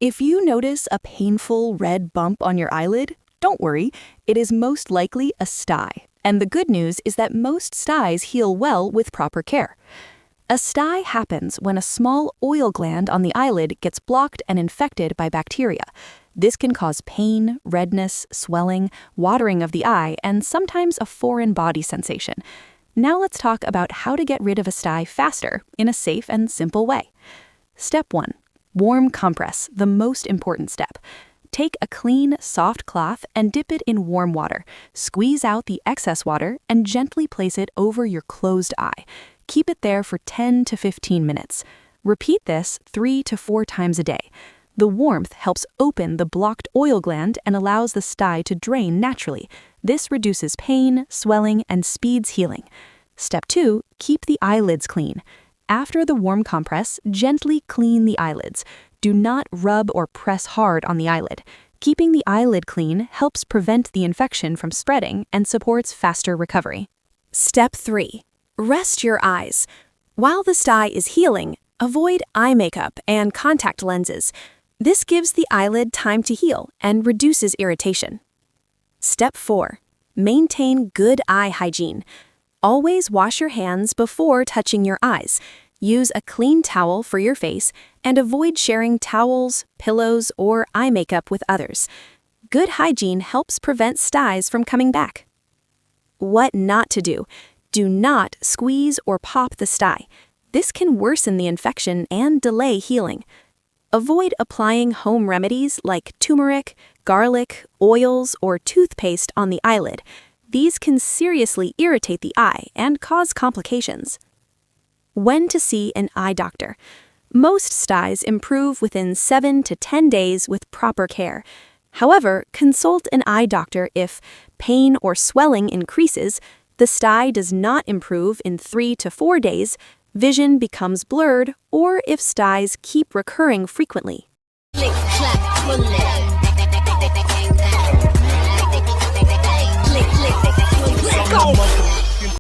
If you notice a painful red bump on your eyelid, don't worry, it is most likely a STYE. And the good news is that most STYes heal well with proper care. A STYE happens when a small oil gland on the eyelid gets blocked and infected by bacteria. This can cause pain, redness, swelling, watering of the eye, and sometimes a foreign body sensation. Now let's talk about how to get rid of a STYE faster in a safe and simple way. Step 1. Warm compress, the most important step. Take a clean, soft cloth and dip it in warm water. Squeeze out the excess water and gently place it over your closed eye. Keep it there for 10 to 15 minutes. Repeat this 3 to 4 times a day. The warmth helps open the blocked oil gland and allows the STYE to drain naturally. This reduces pain, swelling, and speeds healing. Step 2. Keep the eyelids clean. After the warm compress, gently clean the eyelids. Do not rub or press hard on the eyelid. Keeping the eyelid clean helps prevent the infection from spreading and supports faster recovery. Step 3. Rest your eyes. While the STYE is healing, avoid eye makeup and contact lenses. This gives the eyelid time to heal and reduces irritation. Step 4. Maintain good eye hygiene. Always wash your hands before touching your eyes. Use a clean towel for your face and avoid sharing towels, pillows, or eye makeup with others. Good hygiene helps prevent STYes from coming back. What not to do. Do not squeeze or pop the STYE. This can worsen the infection and delay healing. Avoid applying home remedies like turmeric, garlic, oils, or toothpaste on the eyelid. These can seriously irritate the eye and cause complications. When to see an eye doctor. Most STYes improve within 7 to 10 days with proper care. However, consult an eye doctor if pain or swelling increases, the STYE does not improve in 3 to 4 days, vision becomes blurred, or if STYes keep recurring frequently. Click, clack, pull it. Click, click, pull it.